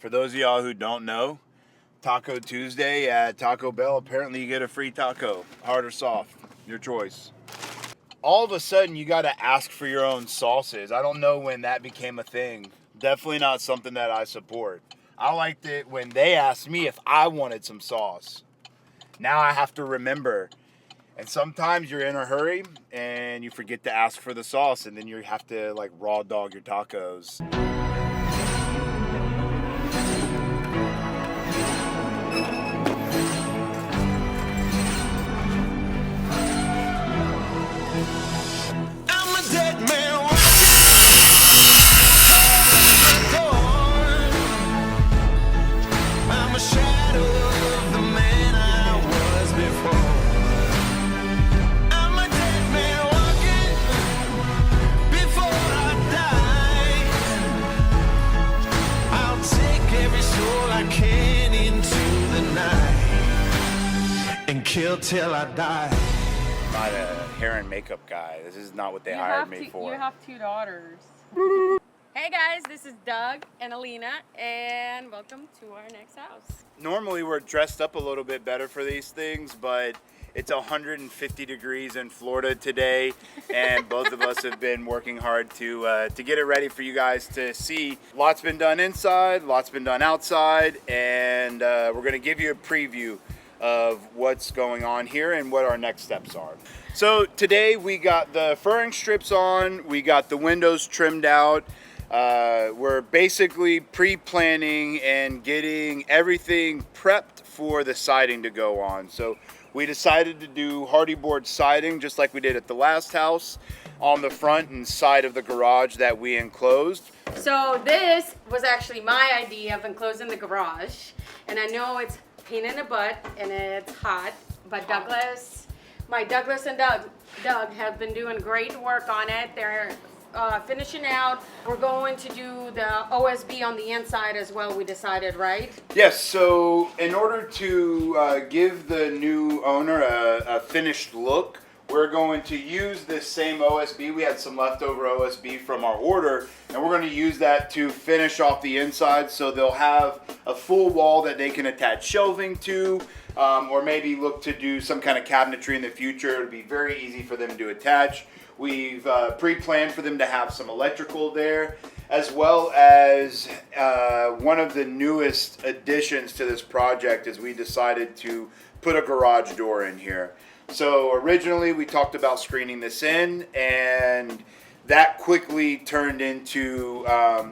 For those of y'all who don't know, Taco Tuesday at Taco Bell, apparently you get a free taco, hard or soft, your choice. All of a sudden, you got to ask for your own sauces. I don't know when that became a thing. Definitely not something that I support. I liked it when they asked me if I wanted some sauce. Now I have to remember. And sometimes you're in a hurry and you forget to ask for the sauce, and then you have to like raw dog your tacos. Kill till I die. I'm not a hair and makeup guy. This is not what they hired me for. You have 2 daughters. Hey guys, this is Doug and Alina, and welcome to our next house. Normally we're dressed up a little bit better for these things, but it's 150 degrees in Florida today, and both of us have been working hard to get it ready for you guys to see. Lots been done inside, lots been done outside, and we're going to give you a preview of what's going on here and what our next steps are. So today we got the furring strips on, we got the windows trimmed out. We're basically pre-planning and getting everything prepped for the siding to go on. So we decided to do hardy board siding just like we did at the last house on the front and side of the garage that we enclosed. So this was actually my idea of enclosing the garage, and I know it's pain in the butt and it's hot, but Douglas and Doug have been doing great work on it. They're finishing out. We're going to do the OSB on the inside as well, we decided, right? Yes, so in order to give the new owner a finished look, we're going to use this same OSB. We had some leftover OSB from our order, and we're going to use that to finish off the inside, so they'll have a full wall that they can attach shelving to, or maybe look to do some kind of cabinetry in the future. It'll be very easy for them to attach. We've pre-planned for them to have some electrical there, as well as one of the newest additions to this project is we decided to put a garage door in here. So originally we talked about screening this in, and that quickly turned into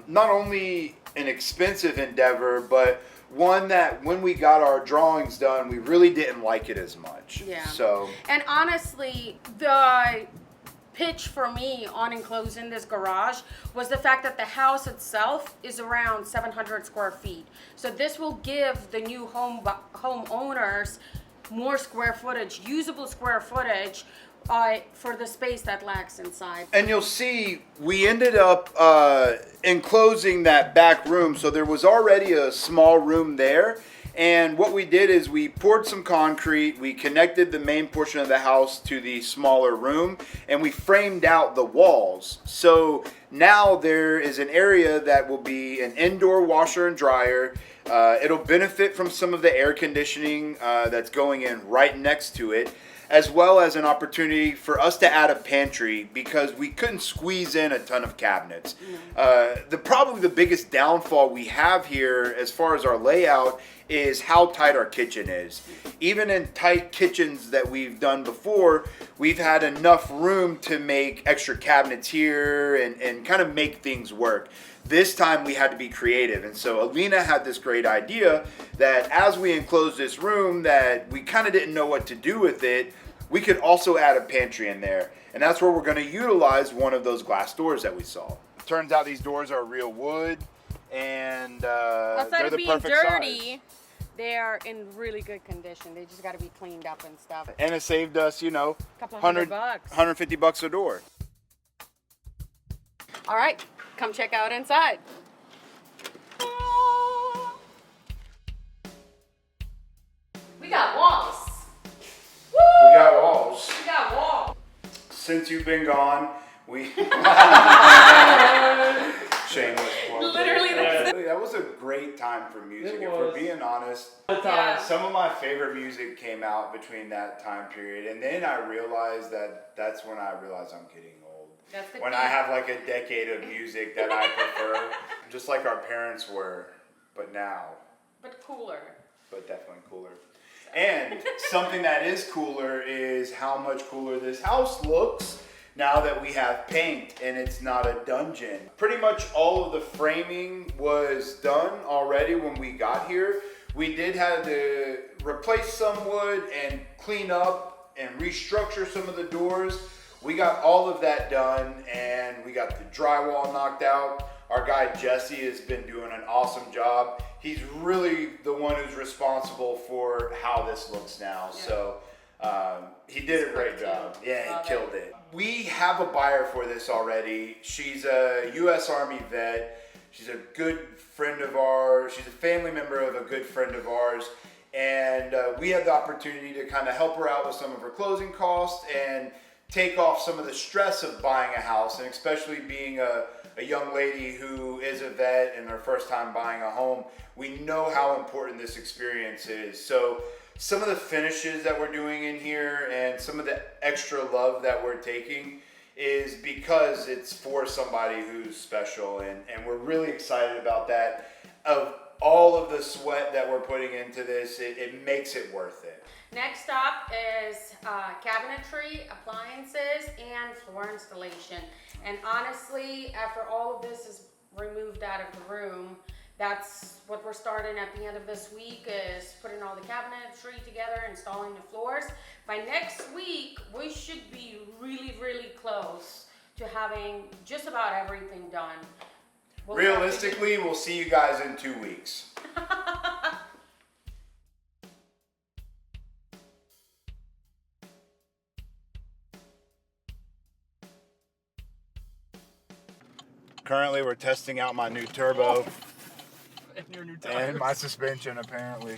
not only an expensive endeavor, but one that when we got our drawings done, we really didn't like it as much. Yeah. So. And honestly, the pitch for me on enclosing this garage was the fact that the house itself is around 700 square feet. So this will give the new homeowners more square footage, usable square footage for the space that lacks inside. And you'll see we ended up enclosing that back room, so there was already a small room there. And what we did is we poured some concrete, we connected the main portion of the house to the smaller room, and we framed out the walls. So now there is an area that will be an indoor washer and dryer. It'll benefit from some of the air conditioning that's going in right next to it, as well as an opportunity for us to add a pantry because we couldn't squeeze in a ton of cabinets. Probably the biggest downfall we have here as far as our layout is how tight our kitchen is. Even in tight kitchens that we've done before, we've had enough room to make extra cabinets here and kind of make things work. This time we had to be creative, and so Alina had this great idea that as we enclosed this room that we kind of didn't know what to do with it, we could also add a pantry in there, and that's where we're going to utilize one of those glass doors that we saw. Turns out these doors are real wood, and they're the perfect size. They are in really good condition. They just got to be cleaned up and stuff. And it saved us, you know, couple $100, $150 a door. All right, come check out inside. We got walls. Woo! We got walls. We got walls. Since you've been gone, we... Shameless plug. Literally, that's that was a great time for music. It If we're was. being honest, Yeah. some of my favorite music came out between that time period, and then I realized that's when I realized I'm getting old. That's the When key. I have like a decade of music that I prefer, just like our parents were, but now, But cooler. but definitely cooler. And something that is cooler is how much cooler this house looks now that we have paint and it's not a dungeon. Pretty much all of the framing was done already when we got here. We did have to replace some wood and clean up and restructure some of the doors. We got all of that done and we got the drywall knocked out. Our guy Jesse has been doing an awesome job. He's really the one who's responsible for how this looks now. Yeah. So he did a great Great job. too. Yeah, Love he killed it. We have a buyer for this already. She's a U.S. Army vet. She's a good friend of ours. She's a family member of a good friend of ours. And we had the opportunity to kind of help her out with some of her closing costs and take off some of the stress of buying a house, and especially being a young lady who is a vet and her first time buying a home. We know how important this experience is. So some of the finishes that we're doing in here and some of the extra love that we're taking is because it's for somebody who's special, and we're really excited about that. Of all of the sweat that we're putting into this, it makes it worth it. Next up is cabinetry, appliances, and floor installation. And honestly, after all of this is removed out of the room, that's what we're starting at the end of this week, is putting all the cabinetry together, installing the floors. By next week, we should be really, really close to having just about everything done. We'll have to do- Realistically, we'll see you guys in 2 weeks. Currently, we're testing out my new turbo And your new and my suspension, apparently.